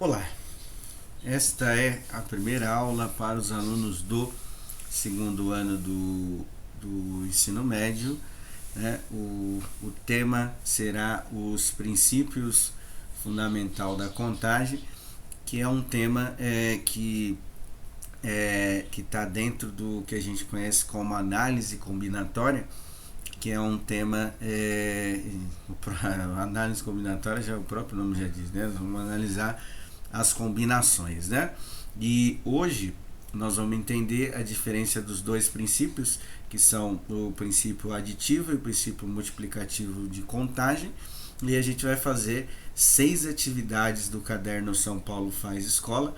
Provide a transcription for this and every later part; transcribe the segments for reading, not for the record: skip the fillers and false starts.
Olá, esta é a primeira aula para os alunos do segundo ano do ensino médio, né? O tema será os princípios fundamental da contagem, que é um tema que está dentro do que a gente conhece como análise combinatória, que é um tema, análise combinatória, já o próprio nome já diz, né? Vamos analisar as combinações, né? E hoje nós vamos entender a diferença dos dois princípios, que são o princípio aditivo e o princípio multiplicativo de contagem, e a gente vai fazer 6 atividades do caderno São Paulo Faz Escola.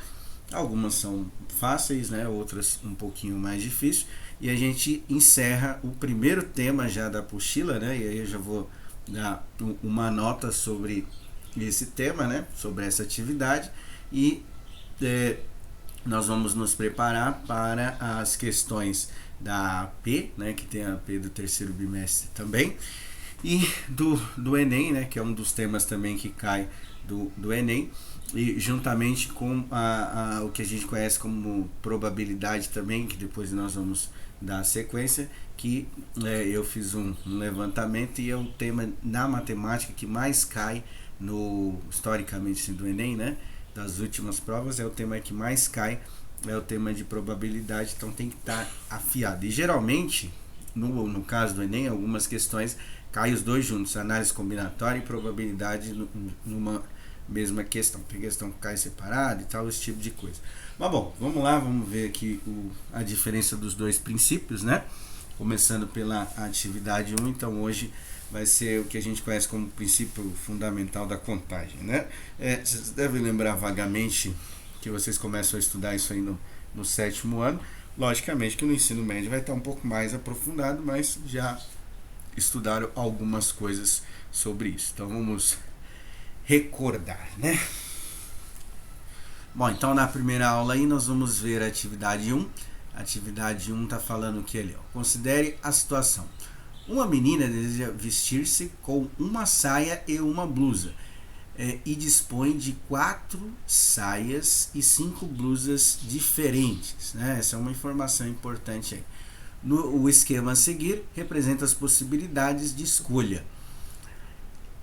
Algumas são fáceis, né? Outras um pouquinho mais difíceis, e a gente encerra o primeiro tema já da apostila, né? E aí eu já vou dar uma nota sobre esse tema, né? Sobre essa atividade, e nós vamos nos preparar para as questões da AP, né? Que tem a AP do terceiro bimestre também, e do Enem, né? Que é um dos temas também que cai do Enem, e juntamente com o que a gente conhece como probabilidade também, que depois nós vamos dar sequência, que eu fiz um levantamento e é um tema na matemática que mais cai historicamente assim, do Enem, né? Das últimas provas, é o tema que mais cai, é o tema de probabilidade, então tem que estar afiado. E geralmente, no caso do Enem, algumas questões caem os dois juntos, análise combinatória e probabilidade numa mesma questão. Tem questão que cai separada e tal, esse tipo de coisa. Mas bom, vamos lá, vamos ver aqui a diferença dos dois princípios, né? Começando pela atividade 1, então hoje vai ser o que a gente conhece como princípio fundamental da contagem, né? Vocês devem lembrar vagamente que vocês começam a estudar isso aí no sétimo ano. Logicamente que no ensino médio vai estar um pouco mais aprofundado, mas já estudaram algumas coisas sobre isso. Então vamos recordar, né? Bom, então na primeira aula aí nós vamos ver a atividade 1. A atividade 1 está falando o que ali? Ó. Considere a situação. Uma menina deseja vestir-se com uma saia e uma blusa e dispõe de 4 saias e 5 blusas diferentes, né? Essa é uma informação importante aí. O esquema a seguir representa as possibilidades de escolha.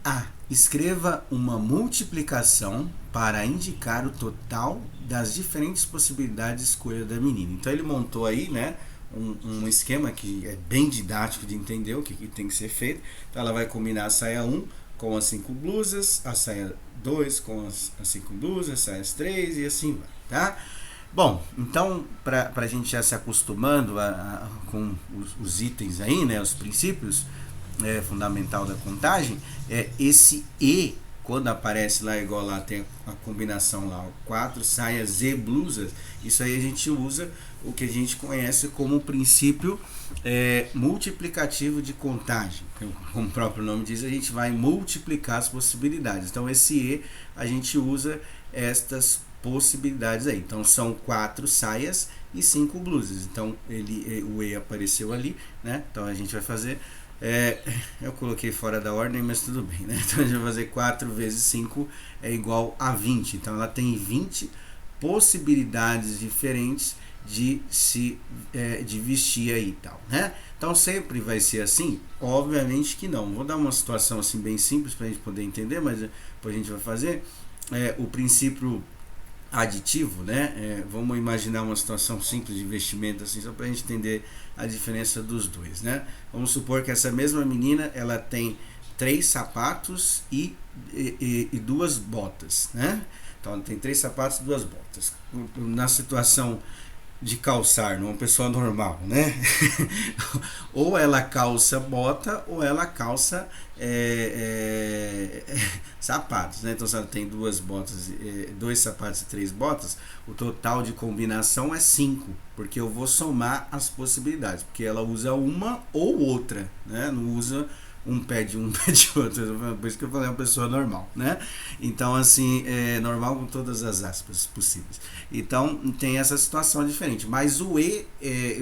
A. Escreva uma multiplicação para indicar o total das diferentes possibilidades de escolha da menina. Então ele montou aí, né, um esquema que é bem didático de entender o que tem que ser feito. Então ela vai combinar a saia 1 com as 5 blusas, a saia 2 com as 5 blusas, as saias 3 e assim vai, tá? Bom, então para a gente já se acostumando com os itens aí, né, os princípios fundamental da contagem, esse E, quando aparece lá, igual lá tem a combinação lá, 4 saias e blusas, isso aí a gente usa o que a gente conhece como o princípio multiplicativo de contagem. Como o próprio nome diz, a gente vai multiplicar as possibilidades. Então esse E, a gente usa estas possibilidades aí. Então são 4 saias e 5 blusas. Então o E apareceu ali, né? Então a gente vai fazer... eu coloquei fora da ordem, mas tudo bem, né? Então a gente vai fazer 4 vezes 5 é igual a 20. Então ela tem 20 possibilidades diferentes de de vestir aí e tal, né? Então sempre vai ser assim? Obviamente que não. Vou dar uma situação assim bem simples para a gente poder entender, mas depois a gente vai fazer o princípio aditivo, né? Vamos imaginar uma situação simples de investimento assim, só para a gente entender a diferença dos dois, né? Vamos supor que essa mesma menina ela tem 3 sapatos e 2 botas, né? Então ela tem 3 sapatos e 2 botas. Na situação de calçar numa pessoa normal, né? Ou ela calça bota ou ela calça sapatos, né? Então se ela tem 2 botas, 2 sapatos e 3 botas, o total de combinação é 5, porque eu vou somar as possibilidades, porque ela usa uma ou outra, né? Não usa um pé de um, pé de outro, por isso que eu falei uma pessoa normal, né? Então assim, normal com todas as aspas possíveis. Então tem essa situação diferente, mas o E,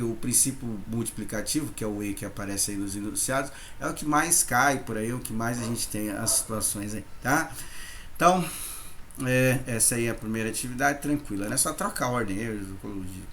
o princípio multiplicativo, que é o E que aparece aí nos enunciados, é o que mais cai por aí, é o que mais a gente tem as situações aí, tá? Então Essa aí é a primeira atividade, tranquila, né? Só troca a ordem, eu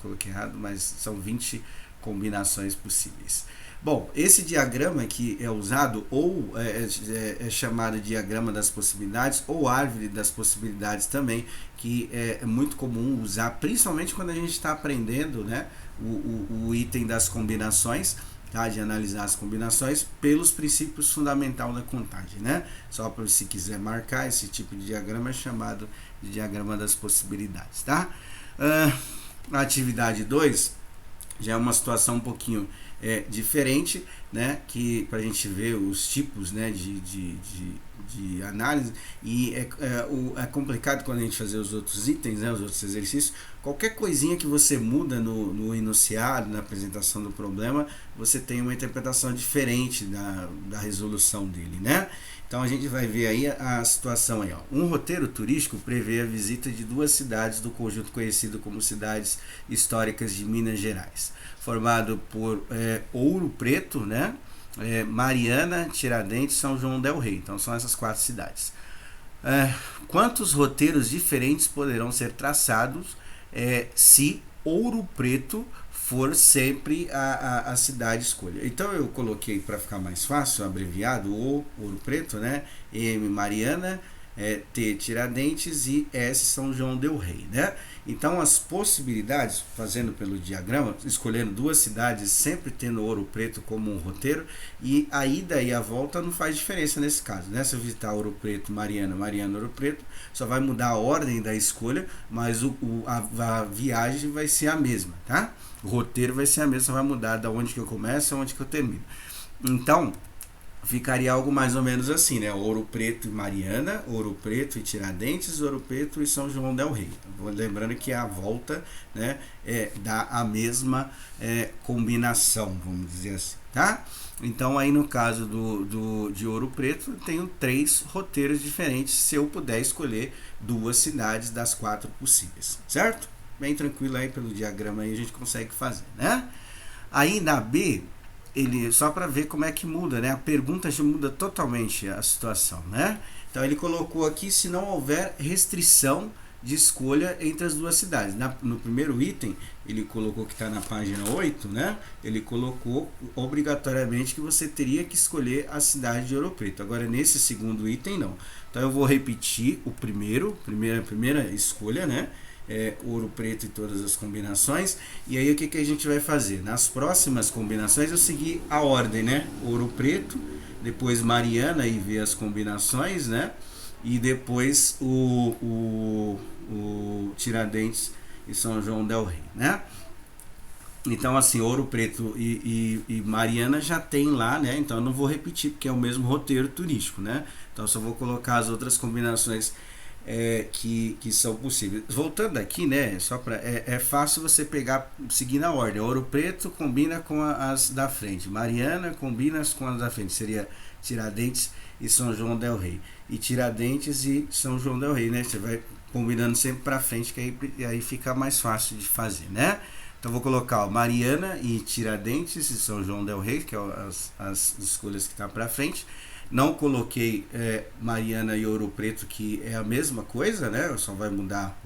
coloquei errado, mas são 20 combinações possíveis. Bom, esse diagrama que é usado ou é chamado de diagrama das possibilidades ou árvore das possibilidades também, que é muito comum usar, principalmente quando a gente está aprendendo, né, o item das combinações, tá, de analisar as combinações pelos princípios fundamentais da contagem, né? Só para se quiser marcar, esse tipo de diagrama é chamado de diagrama das possibilidades, tá? A atividade 2 já é uma situação um pouquinho diferente, né, que para a gente ver os tipos, né, de análise, e é complicado quando a gente fazer os outros itens, né, os outros exercícios. Qualquer coisinha que você muda no enunciado, na apresentação do problema, você tem uma interpretação diferente da resolução dele, né? Então a gente vai ver aí a situação aí, ó. Um roteiro turístico prevê a visita de 2 cidades do conjunto conhecido como cidades históricas de Minas Gerais, formado por Ouro Preto, né, Mariana, Tiradentes, São João del Rei. Então são essas 4 cidades. Quantos roteiros diferentes poderão ser traçados se Ouro Preto for sempre a cidade escolha? Então eu coloquei, para ficar mais fácil, abreviado, o Ouro Preto, né? M Mariana, T Tiradentes e S São João del Rei, né? Então as possibilidades, fazendo pelo diagrama, escolhendo 2 cidades, sempre tendo Ouro Preto como um roteiro, e a ida e a volta não faz diferença nesse caso, né? Se eu visitar Ouro Preto, Mariana, Ouro Preto, só vai mudar a ordem da escolha, mas a viagem vai ser a mesma, tá? O roteiro vai ser a mesma, só vai mudar da onde que eu começo a onde que eu termino. Então ficaria algo mais ou menos assim, né? Ouro Preto e Mariana, Ouro Preto e Tiradentes, Ouro Preto e São João del Rei. Então, lembrando que a volta, né, dá a mesma combinação, vamos dizer assim, tá? Então aí no caso de Ouro Preto, eu tenho 3 roteiros diferentes se eu puder escolher 2 cidades das 4 possíveis, certo? Bem tranquilo aí pelo diagrama aí a gente consegue fazer, né? Aí na B, ele só para ver como é que muda, né? A pergunta já muda totalmente a situação, né? Então ele colocou aqui se não houver restrição de escolha entre as 2 cidades. No primeiro item, ele colocou que está na página 8, né? Ele colocou obrigatoriamente que você teria que escolher a cidade de Ouro Preto. Agora nesse segundo item não. Então eu vou repetir o primeira escolha, né? Ouro Preto e todas as combinações. E aí o que a gente vai fazer? Nas próximas combinações eu segui a ordem, né? Ouro Preto, depois Mariana e ver as combinações, né? E depois o Tiradentes e São João del Rei, né? Então assim, Ouro Preto e Mariana já tem lá, né? Então eu não vou repetir porque é o mesmo roteiro turístico, né? Então eu só vou colocar as outras combinações que são possíveis. Voltando aqui, né, só para é fácil você pegar, seguir na ordem. Ouro Preto combina com as da frente, Mariana combina com as da frente, seria Tiradentes e São João del Rei, e Tiradentes e São João del Rei, né? Você vai combinando sempre para frente, que aí fica mais fácil de fazer, né? Então vou colocar Mariana e Tiradentes e São João del Rei, que é as escolhas que estão para frente. Não coloquei Mariana e Ouro Preto, que é a mesma coisa, né? Só vai mudar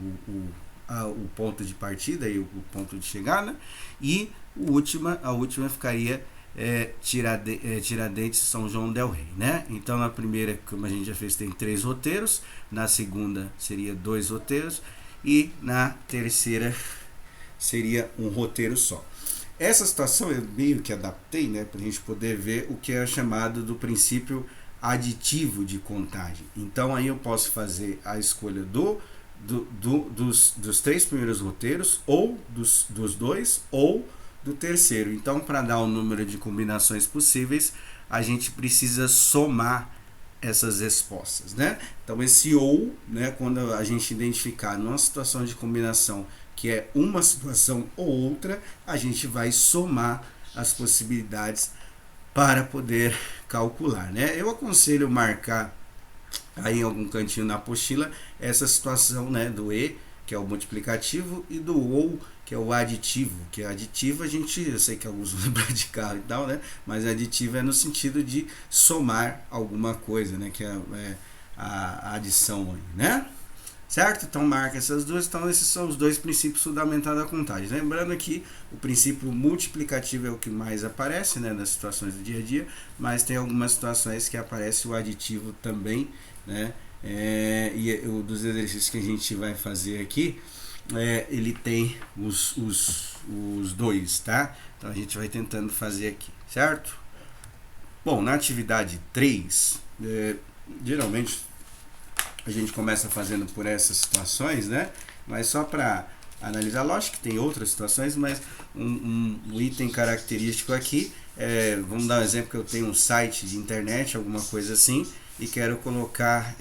o ponto de partida e o ponto de chegada. E a última ficaria Tiradentes e São João del Rei, né? Então na primeira, como a gente já fez, tem 3 roteiros. Na segunda seria 2 roteiros. E na terceira seria um roteiro só. Essa situação eu meio que adaptei, né, para a gente poder ver o que é chamado do princípio aditivo de contagem. Então aí eu posso fazer a escolha dos 3 primeiros roteiros, ou dos 2, ou do terceiro. Então para dar o número de combinações possíveis, a gente precisa somar essas respostas, né? Então esse ou, né, quando a gente identificar numa situação de combinação que é uma situação ou outra, a gente vai somar as possibilidades para poder calcular, né? Eu aconselho marcar aí em algum cantinho na apostila essa situação, né, do e, que é o multiplicativo, e do ou, que é o aditivo. Que é aditivo, eu sei que alguns vão lembrar de carro e tal, né? Mas aditivo é no sentido de somar alguma coisa, né? Que é a adição aí, né? certo? Então marca essas duas. Então esses são os dois princípios fundamentais da contagem. Lembrando que o princípio multiplicativo é o que mais aparece, né, nas situações do dia a dia, mas tem algumas situações que aparece o aditivo também, né? E o dos exercícios que a gente vai fazer aqui, ele tem os dois, tá? Então a gente vai tentando fazer aqui, certo? Bom, na atividade 3, geralmente a gente começa fazendo por essas situações, né? Mas só para analisar, lógico que tem outras situações, mas um item característico aqui, vamos dar um exemplo que eu tenho um site de internet, alguma coisa assim, e quero colocar,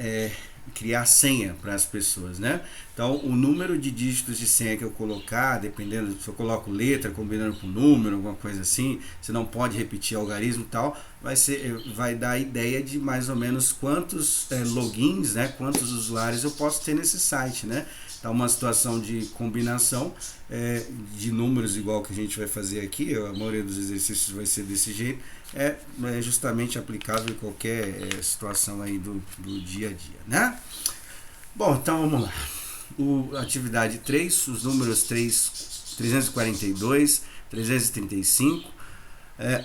criar senha para as pessoas, né? Então, o número de dígitos de senha que eu colocar, dependendo, se eu coloco letra combinando com número, alguma coisa assim, você não pode repetir algarismo e tal, vai dar a ideia de mais ou menos quantos logins, né? Quantos usuários eu posso ter nesse site, né? Então, uma situação de combinação de números, igual que a gente vai fazer aqui, a maioria dos exercícios vai ser desse jeito, é justamente aplicável em qualquer situação aí do dia a dia, né? Bom, então vamos lá. Atividade 3, os números 342, 335,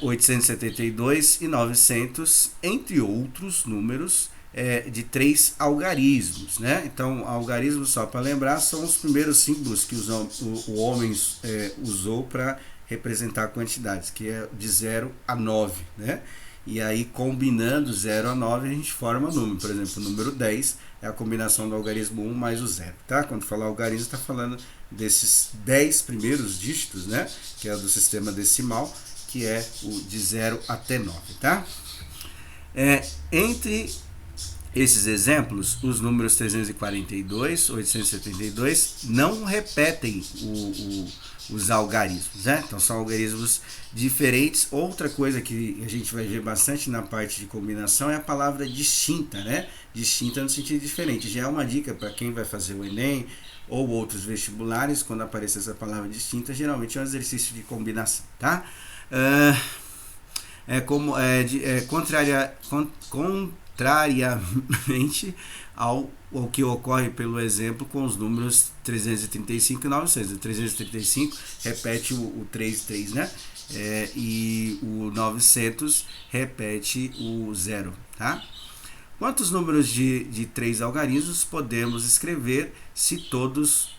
872 e 900, entre outros números, de 3 algarismos, né? Então, algarismos, só para lembrar, são os primeiros símbolos que o homem usou para representar quantidades, que é de 0 a 9, né? E aí, combinando 0 a 9, a gente forma número. Por exemplo, o número 10 é a combinação do algarismo 1 mais o 0, tá? Quando fala algarismo, está falando desses 10 primeiros dígitos, né? Que é o do sistema decimal, que é o de 0 até 9, tá? Entre esses exemplos, os números 342, 872 não repetem os algarismos, né? Então são algarismos diferentes. Outra coisa que a gente vai ver bastante na parte de combinação é a palavra distinta, né? Distinta no sentido diferente. Já é uma dica para quem vai fazer o Enem ou outros vestibulares, quando aparecer essa palavra distinta, geralmente é um exercício de combinação, tá? Contrariamente ao que ocorre pelo exemplo com os números 335 e 900. O 335 repete o 3, 3, né? E o 900 repete o 0, tá? Quantos números de 3 algarismos podemos escrever se todos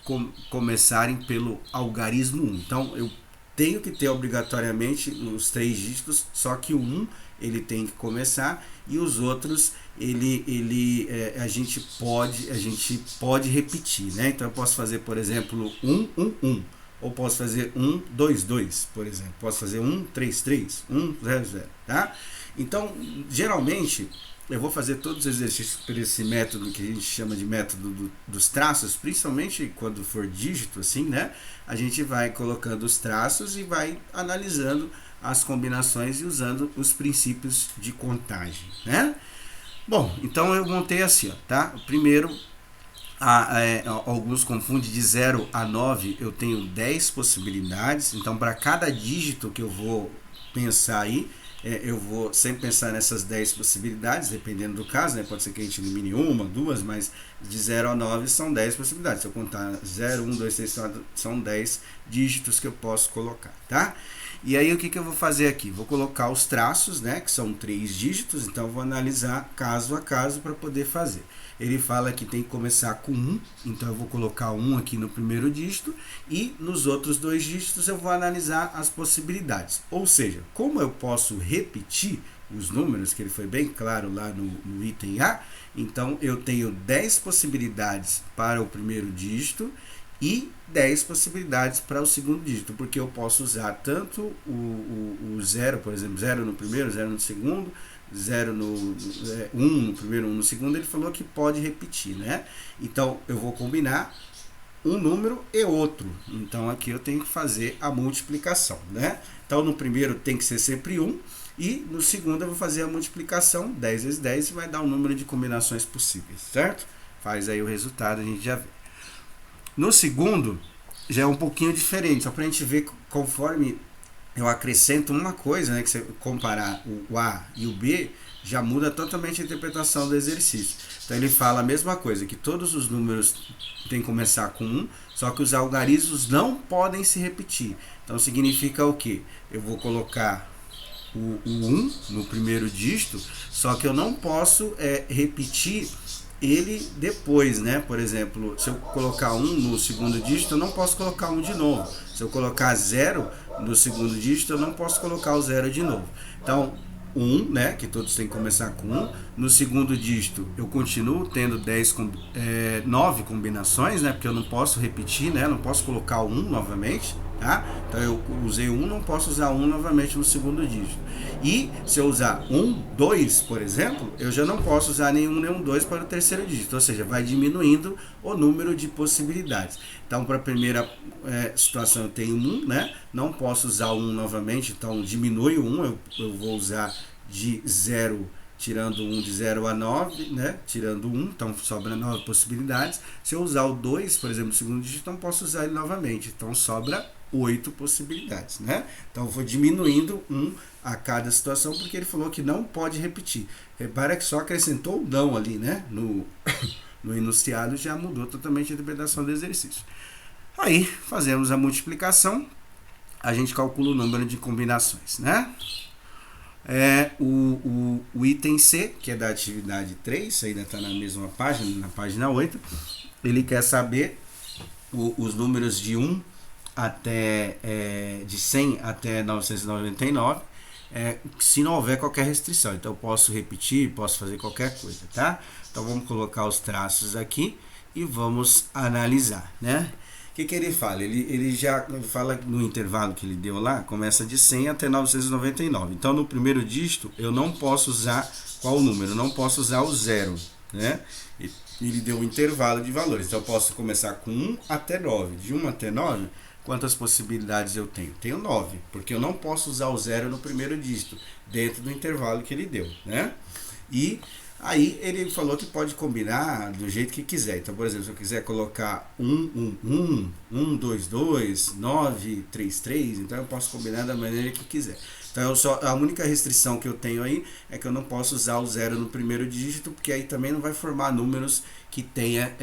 começarem pelo algarismo 1? Então, eu tenho que ter obrigatoriamente os 3 dígitos, só que o 1 ele tem que começar e os outros a gente pode repetir, né? Então eu posso fazer, por exemplo, 1, 1, 1, ou posso fazer 1, 2, 2, por exemplo. Posso fazer 1, 3, 3, 1, 0, 0, tá? Então, geralmente, eu vou fazer todos os exercícios por esse método que a gente chama de método dos traços, principalmente quando for dígito, assim, né? A gente vai colocando os traços e vai analisando as combinações e usando os princípios de contagem, né? Bom, então eu montei assim, ó, tá? Primeiro, alguns confundem de 0 a 9, eu tenho 10 possibilidades, então para cada dígito que eu vou pensar aí, eu vou sempre pensar nessas 10 possibilidades, dependendo do caso, né? Pode ser que a gente elimine uma, duas, mas de 0 a 9 são 10 possibilidades. Se eu contar 0, 1, 2, 3, 4, são 10 dígitos que eu posso colocar, tá? E aí o que eu vou fazer aqui? Vou colocar os traços, né? Que são 3 dígitos, então eu vou analisar caso a caso para poder fazer. Ele fala que tem que começar com 1, então eu vou colocar 1 aqui no primeiro dígito e nos outros 2 dígitos eu vou analisar as possibilidades. Ou seja, como eu posso repetir os números, que ele foi bem claro lá no item A, então eu tenho 10 possibilidades para o primeiro dígito e 10 possibilidades para o segundo dígito, porque eu posso usar tanto o 0, por exemplo, 0 no primeiro, 0 no segundo, 0 no 1 no primeiro, 1 no segundo. Ele falou que pode repetir, né? Então eu vou combinar um número e outro, então aqui eu tenho que fazer a multiplicação, né? Então no primeiro tem que ser sempre 1 e no segundo eu vou fazer a multiplicação, 10 vezes 10, e vai dar um número de combinações possíveis, certo? Faz aí o resultado, a gente já vê. No segundo, já é um pouquinho diferente, só para a gente ver conforme eu acrescento uma coisa, né, que você comparar o A e o B, já muda totalmente a interpretação do exercício. Então ele fala a mesma coisa, que todos os números têm que começar com 1, só que os algarismos não podem se repetir. Então significa o quê? Eu vou colocar o 1 no primeiro dígito, só que eu não posso repetir ele depois, né? Por exemplo, se eu colocar 1 no segundo dígito, eu não posso colocar 1 de novo. Se eu colocar 0 no segundo dígito, eu não posso colocar o 0 de novo. Então, 1, né, que todos têm que começar com 1. No segundo dígito, eu continuo tendo 9 combinações, né, porque eu não posso repetir, né, não posso colocar o 1 novamente, tá? Então, eu usei 1, não posso usar 1 novamente no segundo dígito. E se eu usar 1, 2, por exemplo, eu já não posso usar nenhum 2 para o terceiro dígito, ou seja, vai diminuindo o número de possibilidades. Então, para a primeira situação, eu tenho 1, né? Não posso usar o 1 novamente, então diminui o 1, eu vou usar de 0, tirando 1 de 0 a 9, né? Tirando 1, então sobra 9 possibilidades. Se eu usar o 2, por exemplo, no segundo dígito, não posso usar ele novamente, então sobra 8 possibilidades, né? Então eu vou diminuindo 1 a cada situação, porque ele falou que não pode repetir. Repara que só acrescentou o não ali, né? No enunciado já mudou totalmente a interpretação do exercício. Aí fazemos a multiplicação, a gente calcula o número de combinações, né? O item C, que é da atividade 3, ainda está na mesma página, na página 8, ele quer saber os números de 1 até de 100 até 999, se não houver qualquer restrição. Então eu posso repetir, posso fazer qualquer coisa, tá? Então vamos colocar os traços aqui e vamos analisar, né? O que ele fala? Ele já fala no intervalo que ele deu lá, começa de 100 até 999. Então no primeiro dígito eu não posso usar qual número? Eu não posso usar o 0, né? Ele deu um intervalo de valores. Então eu posso começar com 1 até 9. De 1 até 9, quantas possibilidades eu tenho? Tenho 9, porque eu não posso usar o 0 no primeiro dígito, dentro do intervalo que ele deu, né? E aí ele falou que pode combinar do jeito que quiser. Então, por exemplo, se eu quiser colocar 1, 1, 1, 1, 2, 2, 9, 3, 3, então eu posso combinar da maneira que quiser. Então, a única restrição que eu tenho aí é que eu não posso usar o 0 no primeiro dígito, porque aí também não vai formar números que tenha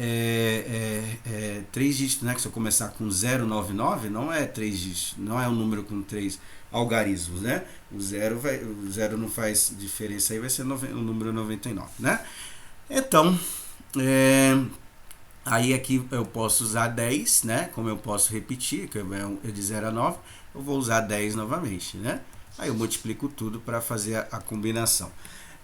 3 dígitos, né? Que se eu começar com 099, não é 3 dígitos, não é um número com 3 algarismos, né? O 0 não faz diferença, aí vai ser o número 99, né? Então, aí aqui eu posso usar 10, né? Como eu posso repetir, que é de 0 a 9, eu vou usar 10 novamente, né? Aí eu multiplico tudo para fazer a combinação.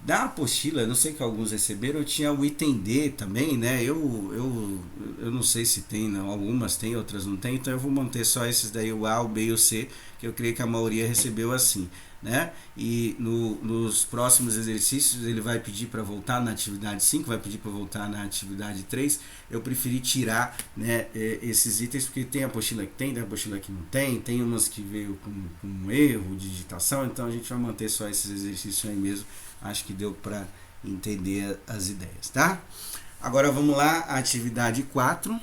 Da apostila, não sei que alguns receberam, tinha o item D também, né? Eu não sei se tem, não. Algumas tem, outras não tem, então eu vou manter só esses daí, o A, o B e o C, que eu creio que a maioria recebeu assim, né? E nos próximos exercícios ele vai pedir para voltar na atividade 5, vai pedir para voltar na atividade 3. Eu preferi tirar, né, esses itens, porque tem a apostila que tem apostila que não tem umas que veio com um erro de digitação, então a gente vai manter só esses exercícios aí mesmo. Acho que deu para entender as ideias, tá? Agora vamos lá, a atividade 4.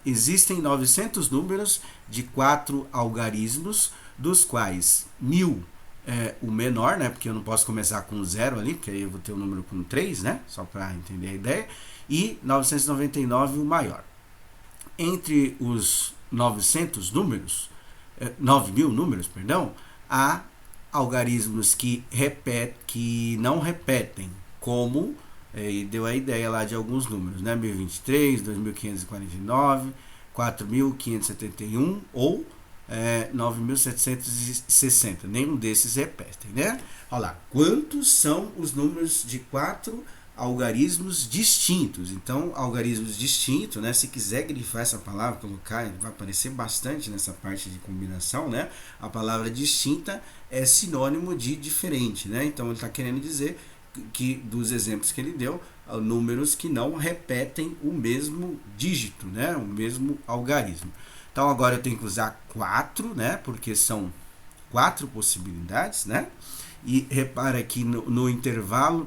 Existem 900 números de 4 algarismos, dos quais 1000 é o menor, né? Porque eu não posso começar com 0 ali, porque aí eu vou ter o número com 3, né? Só para entender a ideia. E 999 o maior. Entre os 900 números, 9.000 números, perdão, há algarismos que não repetem, como deu a ideia lá de alguns números, né? 1023, 2549, 4571 ou 9760. Nenhum desses repetem, né? Olha lá, quantos são os números de 4 algarismos distintos? Então, algarismos distintos, né? Se quiser grifar essa palavra, colocar, vai aparecer bastante nessa parte de combinação, né? A palavra distinta é sinônimo de diferente, né? Então, ele está querendo dizer que, dos exemplos que ele deu, números que não repetem o mesmo dígito, né? O mesmo algarismo. Então, agora eu tenho que usar 4, né? Porque são 4 possibilidades, né? E repara que no intervalo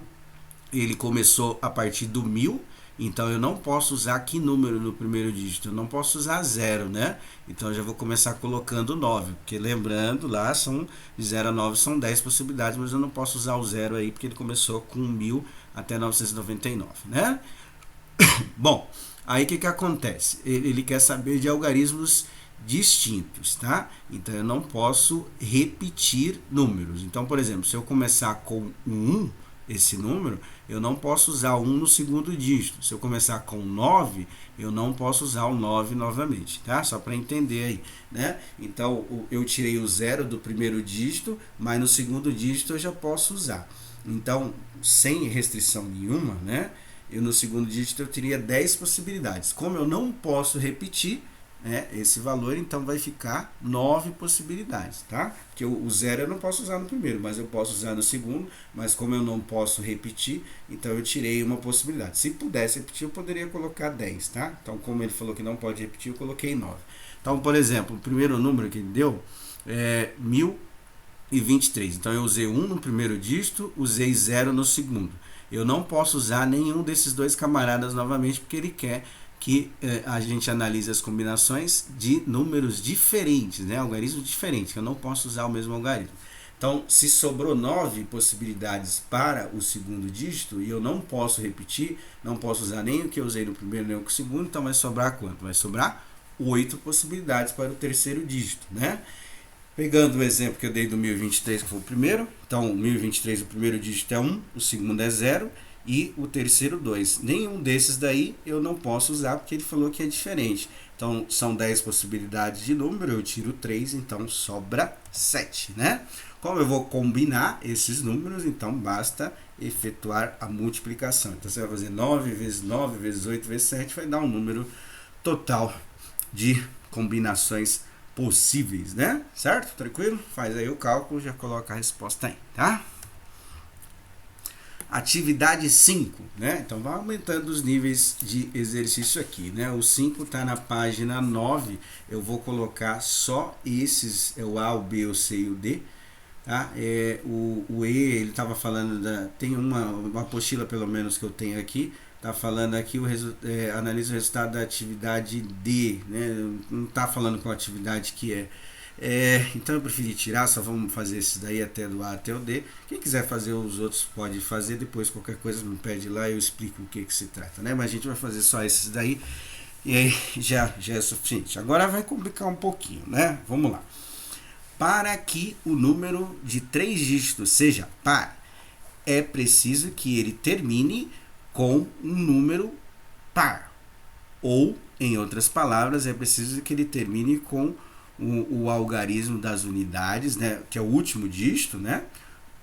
ele começou a partir do 1000, Então eu não posso usar que número no primeiro dígito? Eu não posso usar 0, né? Então eu já vou começar colocando 9, porque lembrando lá, são de 0 a 9 são 10 possibilidades, mas eu não posso usar o 0 aí, porque ele começou com 1000 até 999, né? Bom, aí o que acontece? Ele quer saber de algarismos distintos, tá? Então eu não posso repetir números. Então, por exemplo, se eu começar com 1, esse número, eu não posso usar 1 no segundo dígito. Se eu começar com 9, eu não posso usar o 9 novamente, tá? Só para entender aí, né? Então, eu tirei o 0 do primeiro dígito, mas no segundo dígito eu já posso usar. Então, sem restrição nenhuma, né? Eu no segundo dígito eu teria 10 possibilidades. Como eu não posso repetir, né, esse valor, então vai ficar 9 possibilidades, tá? Porque o 0 eu não posso usar no primeiro, mas eu posso usar no segundo, mas como eu não posso repetir, então eu tirei uma possibilidade. Se pudesse repetir, eu poderia colocar 10, tá? Então, como ele falou que não pode repetir, eu coloquei 9. Então, por exemplo, o primeiro número que ele deu é 1023. Então, eu usei 1 no primeiro dígito, usei 0 no segundo. Eu não posso usar nenhum desses dois camaradas novamente, porque ele quer que a gente analise as combinações de números diferentes, né? Algarismos diferentes, que eu não posso usar o mesmo algarismo. Então, se sobrou 9 possibilidades para o segundo dígito, e eu não posso repetir, não posso usar nem o que eu usei no primeiro, nem o segundo, então vai sobrar quanto? Vai sobrar 8 possibilidades para o terceiro dígito, né? Pegando o exemplo que eu dei do 1023, que foi o primeiro, então o 1023, o primeiro dígito é 1, o segundo é 0, e o terceiro 2. Nenhum desses daí eu não posso usar, porque ele falou que é diferente. Então, são 10 possibilidades de número, eu tiro 3, então sobra 7, né? Como eu vou combinar esses números, então basta efetuar a multiplicação. Então, você vai fazer 9 vezes 9 vezes 8 vezes 7, vai dar um número total de combinações possíveis, né? Certo? Tranquilo? Faz aí o cálculo, já coloca a resposta aí, tá? Atividade 5, né? Então vai aumentando os níveis de exercício aqui, né? O 5 está na página 9, eu vou colocar só esses, é o A, o B, o C e o D, tá? O E, ele estava falando, tem uma apostila pelo menos que eu tenho aqui, tá falando aqui, analisa o resultado da atividade D, né? Não está falando qual atividade que é. Então eu preferi tirar, só vamos fazer esses daí até do A até o D. Quem quiser fazer os outros pode fazer, depois qualquer coisa me pede lá, eu explico o que se trata, né? Mas a gente vai fazer só esses daí e aí já é suficiente. Agora vai complicar um pouquinho, né? Vamos lá. Para que o número de 3 dígitos seja par, é preciso que ele termine com um número par. Ou, em outras palavras, é preciso que ele termine com o algarismo das unidades, né, que é o último dígito, né,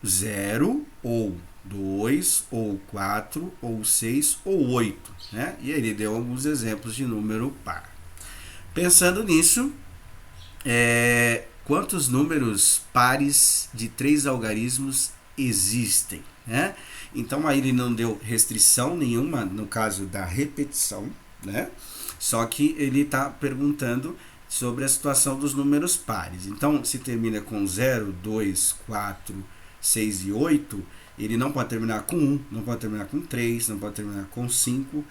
0 ou 2 ou 4 ou 6 ou 8, né? E ele deu alguns exemplos de número par. Pensando nisso, quantos números pares de 3 algarismos existem, né? Então aí ele não deu restrição nenhuma no caso da repetição, né? Só que ele está perguntando sobre a situação dos números pares. Então, se termina com 0, 2, 4, 6 e 8, ele não pode terminar com 1, não pode terminar com 3, não pode terminar com 5,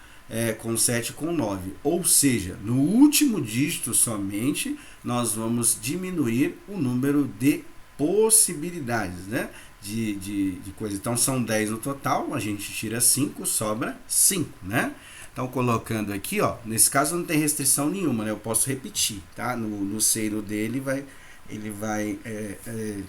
com 7, com 9. Ou seja, no último dígito somente, nós vamos diminuir o número de possibilidades, né? De coisa. Então, são 10 no total, a gente tira 5, sobra 5, né? Então, colocando aqui, ó, nesse caso não tem restrição nenhuma, né? Eu posso repetir, tá? No C e no D ele vai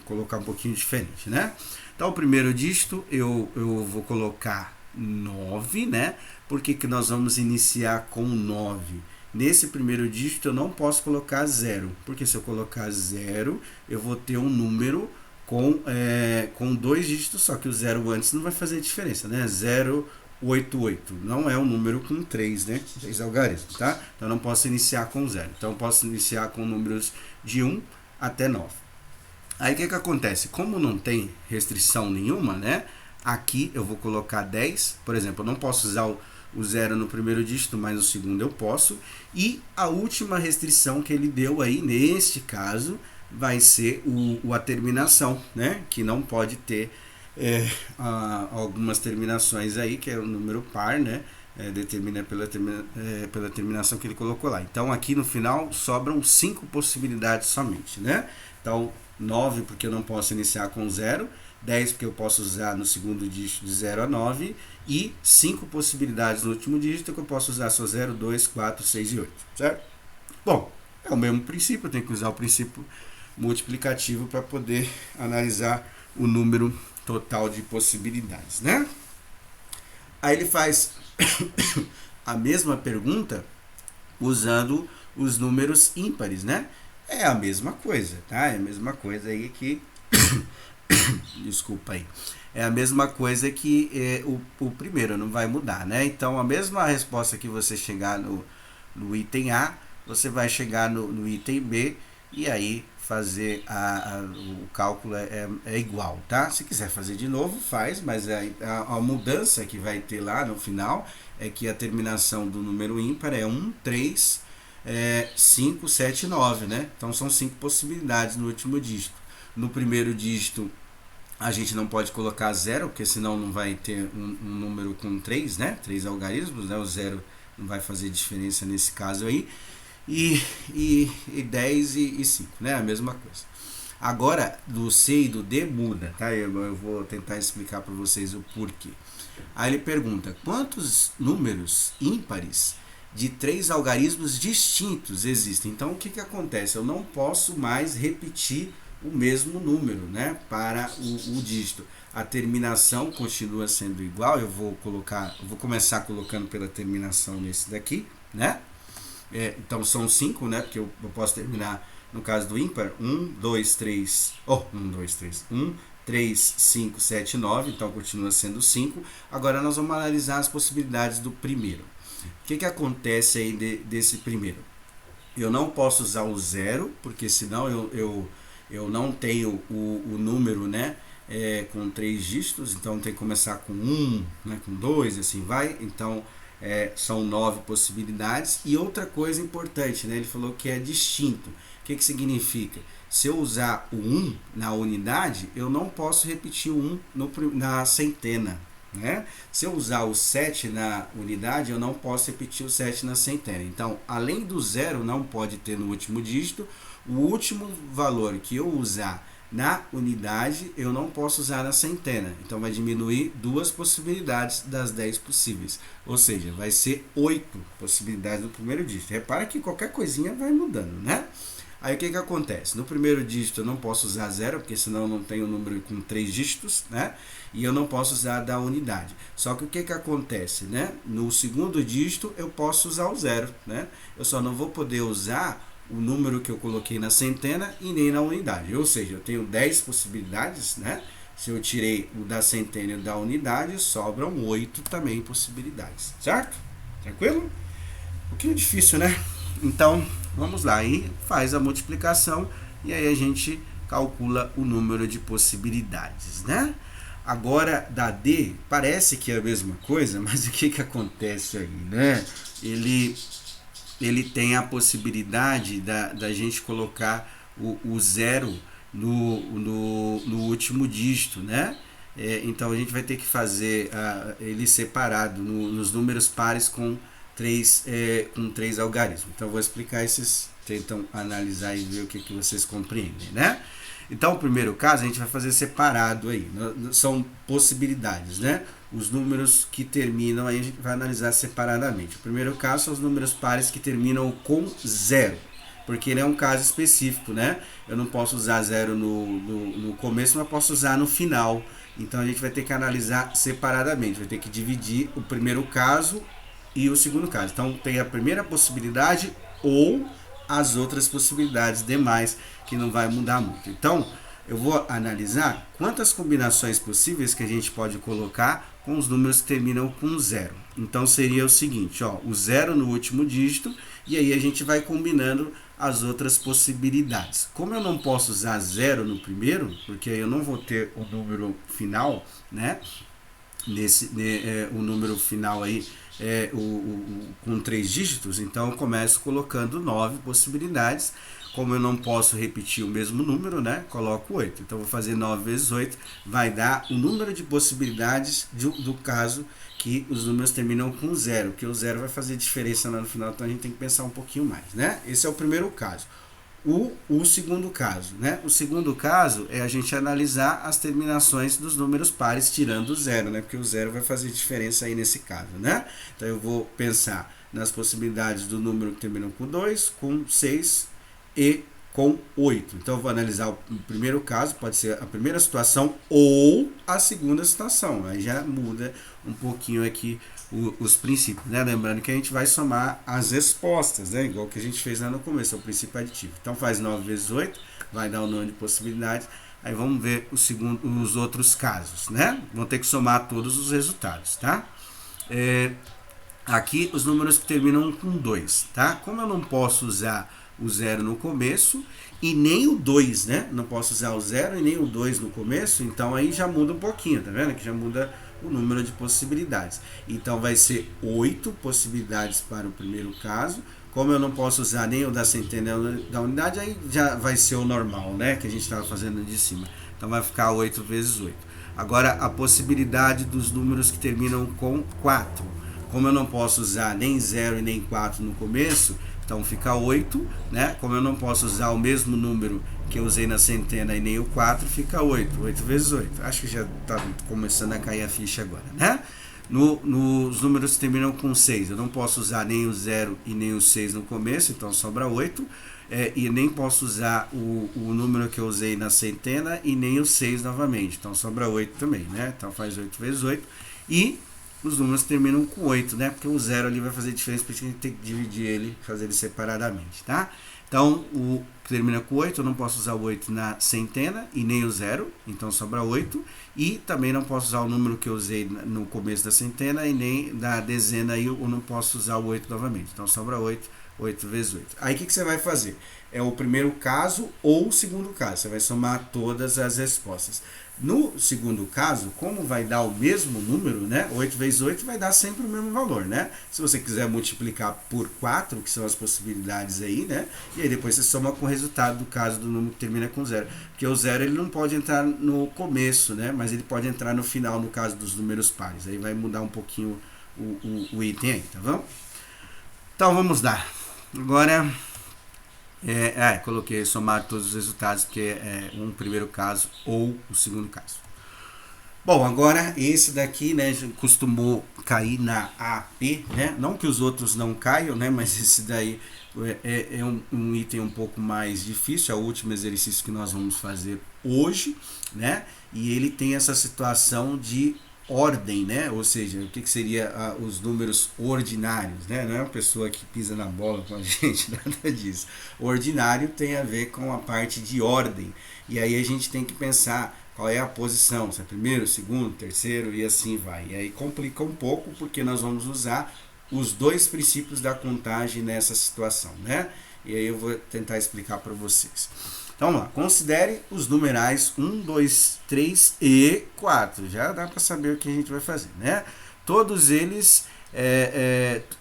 colocar um pouquinho diferente, né? Então, o primeiro dígito eu vou colocar 9, né? Por que nós vamos iniciar com 9? Nesse primeiro dígito eu não posso colocar 0, porque se eu colocar 0, eu vou ter um número com 2 dígitos só, que o 0 antes não vai fazer diferença, né? 088, não é um número com 3, né? 3 algarismos, tá? Então eu não posso iniciar com 0. Então eu posso iniciar com números de 1 até 9. Aí o que acontece? Como não tem restrição nenhuma, né? Aqui eu vou colocar 10, por exemplo, eu não posso usar o 0 no primeiro dígito, mas no segundo eu posso. E a última restrição que ele deu aí, neste caso, vai ser a terminação, né? Que não pode ter algumas terminações aí, que é o número par, né? determina pela terminação que ele colocou lá. Então aqui no final sobram 5 possibilidades somente, né? Então 9 porque eu não posso iniciar com 0, 10 porque eu posso usar no segundo dígito de 0 a 9 e 5 possibilidades no último dígito que eu posso usar só 0, 2, 4, 6 e 8, certo? Bom, é o mesmo princípio, eu tenho que usar o princípio multiplicativo para poder analisar o número total de possibilidades, né? Aí ele faz a mesma pergunta usando os números ímpares, né? É a mesma coisa, tá? É a mesma coisa aí que... Desculpa aí. É a mesma coisa que o primeiro, não vai mudar, né? Então, a mesma resposta que você chegar no item A, você vai chegar no item B e aí fazer o cálculo é igual, tá? Se quiser fazer de novo, faz, mas a mudança que vai ter lá no final é que a terminação do número ímpar é 1, 3, 5, 7, 9, né? Então são 5 possibilidades no último dígito. No primeiro dígito a gente não pode colocar 0, porque senão não vai ter um número com 3, né? 3 algarismos, né? O 0 não vai fazer diferença nesse caso aí. E 10 e 5, né? A mesma coisa. Agora, do C e do D muda, tá? Eu vou tentar explicar para vocês o porquê. Aí ele pergunta, quantos números ímpares de 3 algarismos distintos existem? Então, o que acontece? Eu não posso mais repetir o mesmo número, né? Para o dígito. A terminação continua sendo igual, eu vou começar colocando pela terminação nesse daqui, né? Então são 5, né? Porque eu posso terminar, no caso do ímpar, 1, 2, 3, 1, 3, 5, 7, 9, então continua sendo 5. Agora nós vamos analisar as possibilidades do primeiro. O que acontece aí desse primeiro? Eu não posso usar o 0, porque senão eu não tenho o número, né? Com 3 dígitos, então tem que começar com 1, né? Com 2, assim vai. Então são 9 possibilidades. E outra coisa importante, né? Ele falou que é distinto. O que significa? Se eu usar o 1 na unidade, eu não posso repetir o 1 na centena, né? Se eu usar o 7 na unidade, eu não posso repetir o 7 na centena. Então, além do 0, não pode ter no último dígito. O último valor que eu usar na unidade, eu não posso usar na centena. Então, vai diminuir 2 possibilidades das 10 possíveis. Ou seja, vai ser 8 possibilidades no primeiro dígito. Repara que qualquer coisinha vai mudando, né? Aí, o que acontece? No primeiro dígito, eu não posso usar 0, porque senão eu não tenho um número com 3 dígitos, né? E eu não posso usar da unidade. Só que o que acontece, né? No segundo dígito, eu posso usar o 0, né? Eu só não vou poder usar o número que eu coloquei na centena e nem na unidade. Ou seja, eu tenho 10 possibilidades, né? Se eu tirei o da centena e o da unidade, sobram 8 também possibilidades, certo? Tranquilo? Um pouquinho difícil, né? Então, vamos lá, aí faz a multiplicação e aí a gente calcula o número de possibilidades, né? Agora, da D, parece que é a mesma coisa, mas o que acontece aí, né? Ele tem a possibilidade da gente colocar o 0 no último dígito, né? Então, a gente vai ter que fazer ele separado nos números pares com 3 algarismos. Então, eu vou explicar esses, tentam analisar e ver o que vocês compreendem, né? Então, o primeiro caso, a gente vai fazer separado aí. São possibilidades, né? Os números que terminam, aí a gente vai analisar separadamente. O primeiro caso são os números pares que terminam com 0. Porque ele é um caso específico, né? Eu não posso usar 0 no começo, mas posso usar no final. Então, a gente vai ter que analisar separadamente. Vai ter que dividir o primeiro caso e o segundo caso. Então, tem a primeira possibilidade ou as outras possibilidades demais, que não vai mudar muito. Então, eu vou analisar quantas combinações possíveis que a gente pode colocar com os números que terminam com 0. Então, seria o seguinte, ó, o 0 no último dígito, e aí a gente vai combinando as outras possibilidades. Como eu não posso usar 0 no primeiro, porque aí eu não vou ter o número final, né? o número final aí com 3 dígitos, então eu começo colocando 9 possibilidades. Como eu não posso repetir o mesmo número, né, coloco 8. Então vou fazer 9 vezes 8, vai dar o número de possibilidades do caso que os números terminam com 0, porque o 0 vai fazer diferença lá no final, então a gente tem que pensar um pouquinho mais, né? Esse é o primeiro caso. O segundo caso, né? O segundo caso é a gente analisar as terminações dos números pares tirando o 0, né? Porque o 0 vai fazer diferença aí nesse caso, né? Então eu vou pensar nas possibilidades do número que termina com 2, com 6 e com 8. Então eu vou analisar o primeiro caso, pode ser a primeira situação ou a segunda situação. Aí já muda um pouquinho aqui os princípios, né? Lembrando que a gente vai somar as respostas, né? Igual que a gente fez lá no começo, é o princípio aditivo. Então faz 9 vezes 8, vai dar o número de possibilidades. Aí vamos ver os outros casos, né? Vão ter que somar todos os resultados, tá? Aqui os números que terminam com 2, tá? Como eu não posso usar o 0 no começo e nem o 2, né? Não posso usar o 0 e nem o 2 no começo, então aí já muda um pouquinho, tá vendo? Que já muda o número de possibilidades. Então vai ser 8 possibilidades para o primeiro caso. Como eu não posso usar nem o da centena nem o da unidade, aí já vai ser o normal, né? Que a gente estava fazendo de cima. Então vai ficar 8 vezes 8. Agora a possibilidade dos números que terminam com 4. Como eu não posso usar nem 0 e nem 4 no começo, então fica 8, né? Como eu não posso usar o mesmo número que eu usei na centena e nem o 4, fica 8. 8 vezes 8. Acho que já está começando a cair a ficha agora, né? Nos números que terminam com 6, eu não posso usar nem o 0 e nem o 6 no começo, então sobra 8. E nem posso usar o número que eu usei na centena e nem o 6 novamente, então sobra 8 também, né? Então faz 8 vezes 8. E os números terminam com 8, né? Porque o 0 ali vai fazer diferença, porque a gente tem que dividir ele, fazer ele separadamente, tá? Então, o que termina com 8, eu não posso usar o 8 na centena e nem o 0, então sobra 8. E também não posso usar o número que eu usei no começo da centena e nem da dezena, aí eu não posso usar o 8 novamente. Então sobra 8, 8 vezes 8. Aí o que você vai fazer? É o primeiro caso ou o segundo caso. Você vai somar todas as respostas. No segundo caso, como vai dar o mesmo número, né? 8 vezes 8 vai dar sempre o mesmo valor, né? Se você quiser multiplicar por 4, que são as possibilidades aí, né? E aí depois você soma com o resultado do caso do número que termina com 0. Porque o 0 ele não pode entrar no começo, né? Mas ele pode entrar no final, no caso dos números pares. Aí vai mudar um pouquinho o item aí, tá bom? Então vamos lá. Agora... coloquei somar todos os resultados, porque é um primeiro caso ou o segundo caso. Bom, agora esse daqui, né, costumou cair na AP, né? Não que os outros não caiam, né? Mas esse daí é um item um pouco mais difícil, é o último exercício que nós vamos fazer hoje, né? E ele tem essa situação de ordem, né? Ou seja, o que seria os números ordinários, né? Não é uma pessoa que pisa na bola com a gente, nada disso. O ordinário tem a ver com a parte de ordem. E aí a gente tem que pensar qual é a posição, se é primeiro, segundo, terceiro e assim vai. E aí complica um pouco porque nós vamos usar os dois princípios da contagem nessa situação, né? E aí eu vou tentar explicar para vocês. Então vamos lá, considere os numerais 1, 2, 3 e 4. Já dá para saber o que a gente vai fazer, né? Todos eles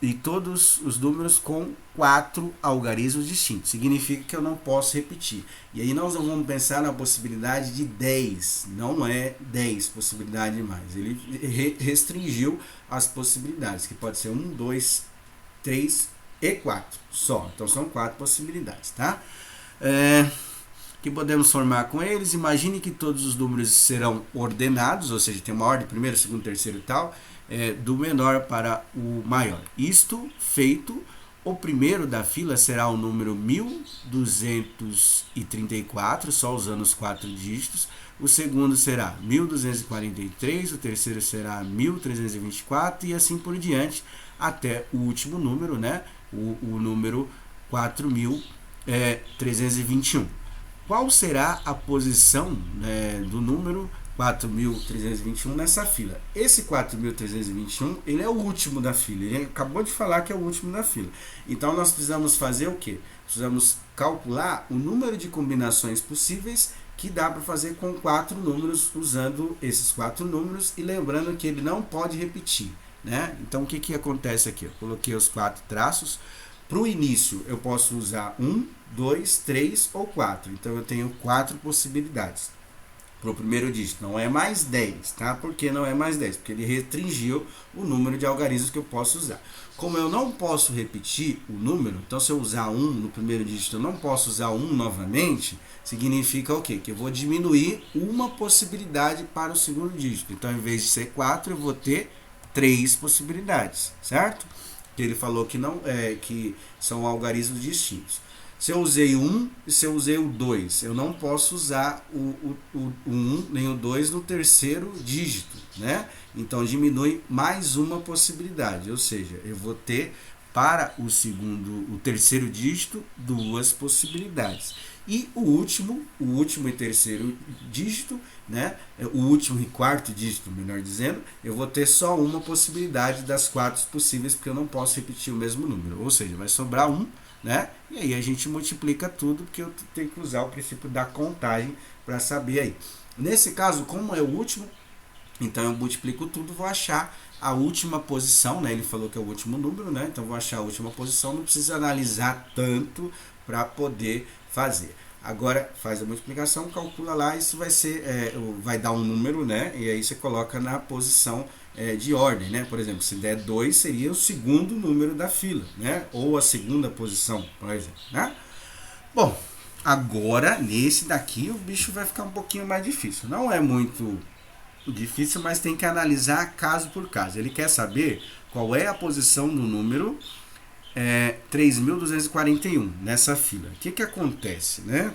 e todos os números com 4 algarismos distintos. Significa que eu não posso repetir. E aí nós vamos pensar na possibilidade de 10. Não é 10 possibilidades mais. Ele restringiu as possibilidades, que pode ser 1, 2, 3 e 4 só. Então são 4 possibilidades, tá? Que podemos formar com eles. Imagine que todos os números serão ordenados, ou seja, tem uma ordem, primeiro, segundo, terceiro e tal, do menor para o maior. Isto feito, o primeiro da fila será o número 1234, só usando os 4 dígitos. O segundo será 1243, o terceiro será 1324 e assim por diante, até o último número, né? O número 4321. Qual será a posição, né, do número 4.321 nessa fila? Esse 4.321, ele é o último da fila. Ele acabou de falar que é o último da fila. Então, nós precisamos fazer o quê? Precisamos calcular o número de combinações possíveis que dá para fazer com 4 números, usando esses 4 números, e lembrando que ele não pode repetir, né? Então, o que acontece aqui? Eu coloquei os 4 traços. Para o início, eu posso usar 1, 2, 3 ou 4. Então, eu tenho 4 possibilidades. Para o primeiro dígito, não é mais 10, tá? Por que não é mais 10? Porque ele restringiu o número de algarismos que eu posso usar. Como eu não posso repetir o número, então se eu usar 1 no primeiro dígito, eu não posso usar 1 novamente, significa o quê? Que eu vou diminuir uma possibilidade para o segundo dígito. Então, em vez de ser 4, eu vou ter 3 possibilidades, certo? Que ele falou que, não, que são algarismos distintos. Se eu usei 1 e se eu usei o 2, eu não posso usar o 1 nem o 2 no terceiro dígito, né? Então, diminui mais uma possibilidade, ou seja, eu vou ter para o terceiro dígito, 2 possibilidades. E o último e terceiro dígito, né? O último e quarto dígito, melhor dizendo, eu vou ter só uma possibilidade das 4 possíveis, porque eu não posso repetir o mesmo número, ou seja, vai sobrar 1, né? E aí a gente multiplica tudo, porque eu tenho que usar o princípio da contagem para saber aí. Nesse caso, como é o último, então eu multiplico tudo, vou achar a última posição, né? Ele falou que é o último número, né? Então vou achar a última posição, não precisa analisar tanto para poder fazer. Agora faz a multiplicação, calcula lá, isso vai ser, vai dar um número, né? E aí você coloca na posição de ordem, né? Por exemplo, se der 2, seria o segundo número da fila, né? Ou a segunda posição, por exemplo, né? Bom, agora nesse daqui o bicho vai ficar um pouquinho mais difícil. Não é muito difícil, mas tem que analisar caso por caso. Ele quer saber qual é a posição do número 3.241 nessa fila. O que acontece, né?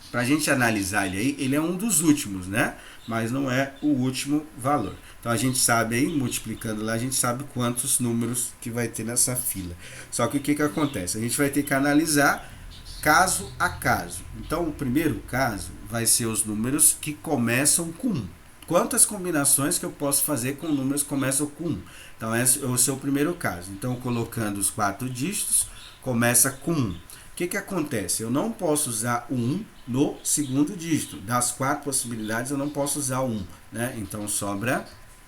Para a gente analisar ele aí, ele é um dos últimos, né? Mas não é o último valor. Então a gente sabe aí, multiplicando lá, a gente sabe quantos números que vai ter nessa fila. Só que o que acontece? A gente vai ter que analisar caso a caso. Então o primeiro caso vai ser os números que começam com 1. Quantas combinações que eu posso fazer com números que começam com 1? Então esse é o seu primeiro caso. Então colocando os 4 dígitos, começa com 1. O que acontece? Eu não posso usar o 1 no segundo dígito. Das 4 possibilidades, eu não posso usar o 1, né? Então sobra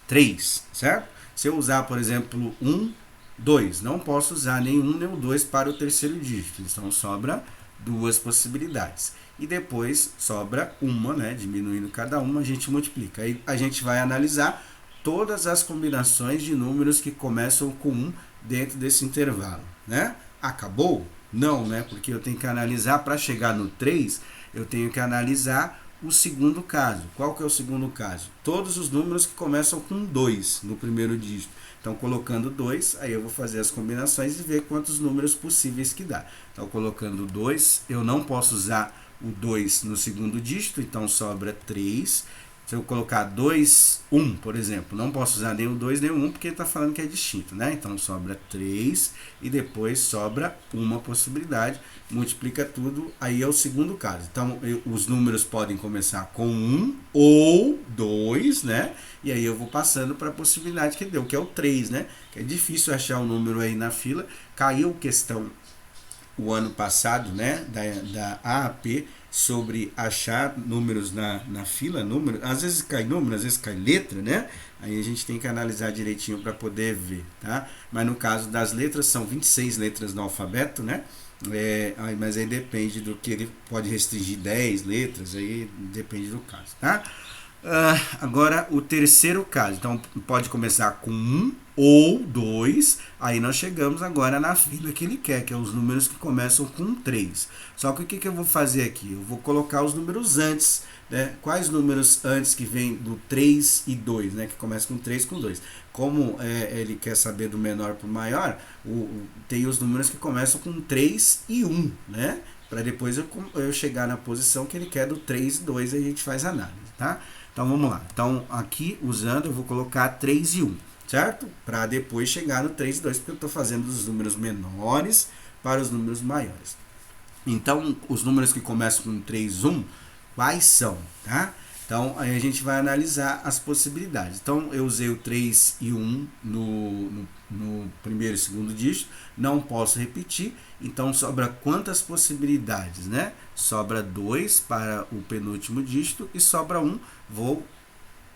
3, certo? Se eu usar, por exemplo, 1, 2, não posso usar nem 1 nem o 2 para o terceiro dígito. Então sobra 2 possibilidades. E depois sobra uma, né? Diminuindo cada uma, a gente multiplica. Aí a gente vai analisar todas as combinações de números que começam com 1 dentro desse intervalo, né? Acabou? Não, né? Porque eu tenho que analisar, para chegar no 3, eu tenho que analisar o segundo caso. Qual que é o segundo caso? Todos os números que começam com 2 no primeiro dígito. Então, colocando 2, aí eu vou fazer as combinações e ver quantos números possíveis que dá. Então, colocando 2, eu não posso usar o 2 no segundo dígito, então sobra 3. Se eu colocar 2, 1, por exemplo, não posso usar nem o 2 nem o 1, porque ele está falando que é distinto, né? Então sobra 3 e depois sobra uma possibilidade, multiplica tudo, aí é o segundo caso. Então os números podem começar com 1 ou 2, né? E aí eu vou passando para a possibilidade que deu, que é o 3, né? Que é difícil achar um número aí na fila. Caiu questão o ano passado, né, da AAP, sobre achar números na fila, número, às vezes cai número, às vezes cai letra, né? Aí a gente tem que analisar direitinho para poder ver, tá? Mas no caso das letras, são 26 letras no alfabeto, né? Mas aí depende do que ele pode restringir 10 letras, aí depende do caso, tá? Agora o terceiro caso, então pode começar com 1 ou 2, aí nós chegamos agora na fila que ele quer, que é os números que começam com 3. Só que o que eu vou fazer aqui? Eu vou colocar os números antes, né? Quais números antes que vem do 3 e 2, né? Que começa com 3 com 2. Como ele quer saber do menor para o maior, tem os números que começam com 3 e 1, né? Para depois eu chegar na posição que ele quer do 3 e 2, aí a gente faz a análise, tá? Então vamos lá. Então aqui usando eu vou colocar 3 e 1, certo? Para depois chegar no 3 e 2, porque eu estou fazendo dos números menores para os números maiores. Então os números que começam com 3 e 1, quais são, tá? Então, aí a gente vai analisar as possibilidades. Então, eu usei o 3 e 1 no primeiro e segundo dígito, não posso repetir, então sobra quantas possibilidades, né? Sobra 2 para o penúltimo dígito e sobra 1, vou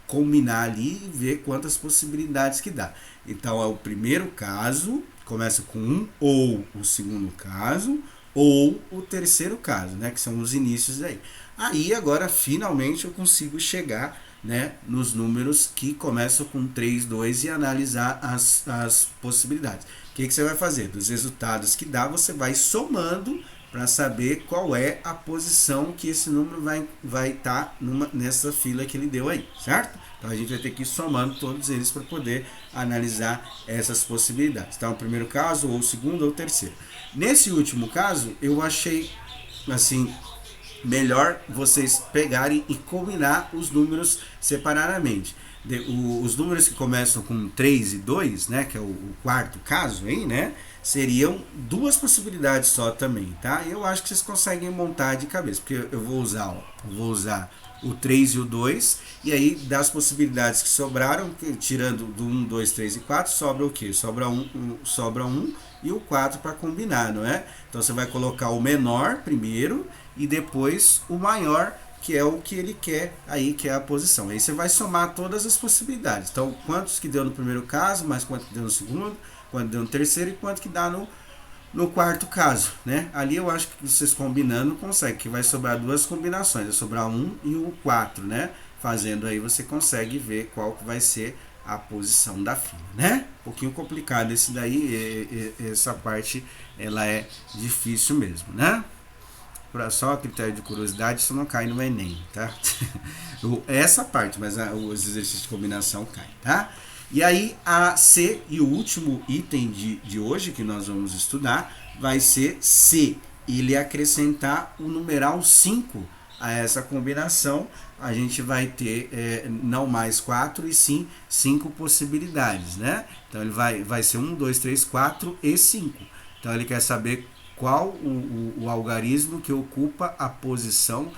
combinar ali e ver quantas possibilidades que dá. Então, é o primeiro caso, começa com 1, ou o segundo caso, ou o terceiro caso, né, que são os inícios aí. Aí agora finalmente eu consigo chegar, né, nos números que começam com 3, 2 e analisar as possibilidades. O que você vai fazer? Dos resultados que dá, você vai somando para saber qual é a posição que esse número vai estar nessa fila que ele deu aí, certo? Então a gente vai ter que ir somando todos eles para poder analisar essas possibilidades. Então, o primeiro caso, ou o segundo, ou o terceiro. Nesse último caso, eu achei assim melhor vocês pegarem e combinar os números separadamente. Os números que começam com 3 e 2, né, que é o quarto caso aí, né, seriam duas possibilidades só também, tá? Eu acho que vocês conseguem montar de cabeça, porque eu vou usar o 3 e o 2, e aí das possibilidades que sobraram, tirando do 1, 2, 3 e 4, sobra o quê? Sobra 1 e o 4 para combinar, não é? Então você vai colocar o menor primeiro e depois o maior, que é o que ele quer aí, que é a posição. Aí você vai somar todas as possibilidades. Então, quantos que deu no primeiro caso, mais quanto que deu no segundo, quanto deu no terceiro e quanto que dá no quarto caso, né? Ali eu acho que vocês combinando conseguem, que vai sobrar duas combinações, vai sobrar 1 e o 4, né? Fazendo aí você consegue ver qual que vai ser a posição da fila, né? Um pouquinho complicado esse daí, essa parte ela é difícil mesmo, né? Só a critério de curiosidade, isso não cai no Enem, tá? Essa parte, mas os exercícios de combinação caem, tá? E aí, a C e o último item de hoje que nós vamos estudar vai ser se ele acrescentar o numeral 5 a essa combinação, a gente vai ter não mais 4 e sim 5 possibilidades, né? Então, ele vai ser 1, 2, 3, 4 e 5. Então, ele quer saber qual o algarismo que ocupa a posição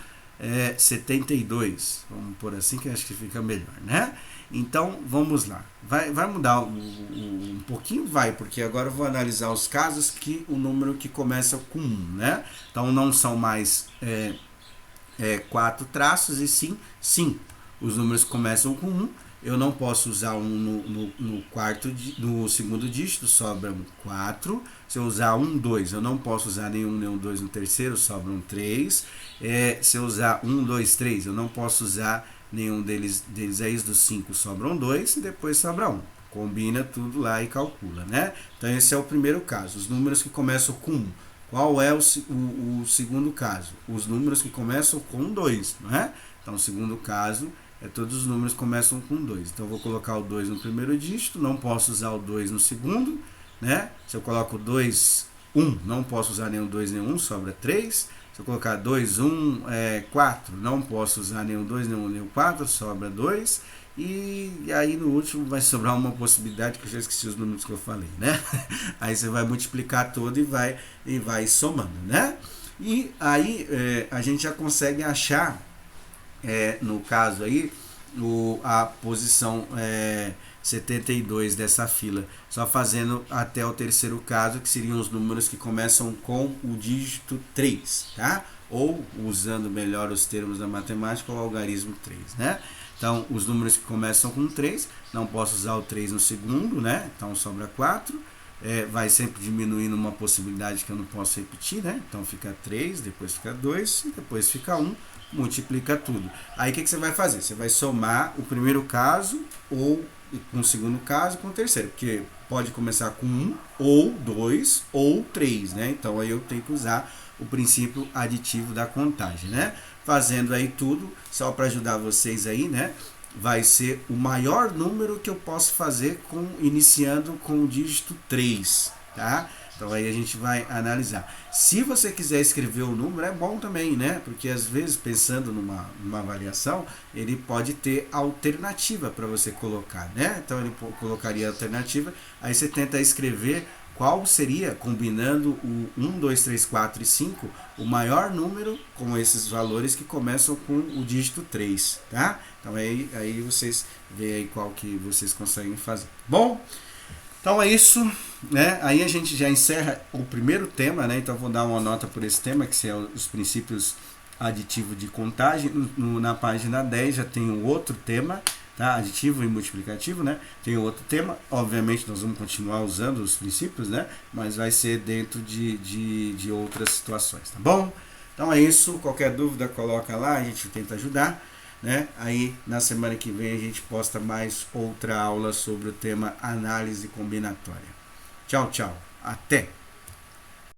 72. Vamos por assim que acho que fica melhor, né? Então, vamos lá. Vai mudar um pouquinho? Vai, porque agora eu vou analisar os casos que o número que começa com 1, né? Então, não são mais 4 traços e sim 5. Os números que começam com 1, eu não posso usar 1 no segundo dígito, sobra 4. Se eu usar 1, 2, eu não posso usar nenhum 2 no terceiro, sobram 3. Se eu usar 1, 2, 3, eu não posso usar nenhum deles aí, dos 5 sobram 2 e depois sobra 1. Combina tudo lá e calcula, né? Então esse é o primeiro caso, os números que começam com 1. Qual é o segundo caso? Os números que começam com 2, não é? Então o segundo caso todos os números começam com 2. Então eu vou colocar o 2 no primeiro dígito, não posso usar o 2 no segundo, né? Se eu coloco 2, 1, não posso usar nenhum 2, nenhum 1, sobra 3. Se eu colocar 2, 1, 4, não posso usar nenhum 2, nenhum 4, sobra 2. E aí no último vai sobrar uma possibilidade que eu já esqueci os números que eu falei, né? Aí você vai multiplicar todo e vai somando, né? E aí a gente já consegue achar, no caso aí, a posição 72 dessa fila, só fazendo até o terceiro caso, que seriam os números que começam com o dígito 3, tá? Ou, usando melhor os termos da matemática, o algarismo 3, né? Então, os números que começam com 3, não posso usar o 3 no segundo, né? Então, sobra 4. Vai sempre diminuindo uma possibilidade que eu não posso repetir, né? Então, fica 3, depois fica 2, e depois fica 1. Multiplica tudo. Aí o que você vai fazer? Você vai somar o primeiro caso ou com o segundo caso com o terceiro, porque pode começar com 1 ou 2 ou 3, né? Então aí eu tenho que usar o princípio aditivo da contagem, né? Fazendo aí tudo, só para ajudar vocês aí, né? Vai ser o maior número que eu posso fazer iniciando com o dígito 3, tá? Então aí a gente vai analisar. Se você quiser escrever o número, é bom também, né? Porque às vezes, pensando numa avaliação, ele pode ter alternativa para você colocar, né? Então ele colocaria alternativa, aí você tenta escrever qual seria, combinando o 1, 2, 3, 4 e 5, o maior número com esses valores que começam com o dígito 3, tá? Então aí vocês veem aí qual que vocês conseguem fazer. Bom, então é isso, né? Aí a gente já encerra o primeiro tema, né? Então vou dar uma nota por esse tema, que são os princípios aditivos de contagem. Na página 10 já tem um outro tema, tá? Aditivo e multiplicativo, né? Tem outro tema, obviamente nós vamos continuar usando os princípios, né? Mas vai ser dentro de outras situações, tá bom? Então é isso, qualquer dúvida coloca lá, a gente tenta ajudar, né? Aí na semana que vem a gente posta mais outra aula sobre o tema análise combinatória. Tchau, tchau, até!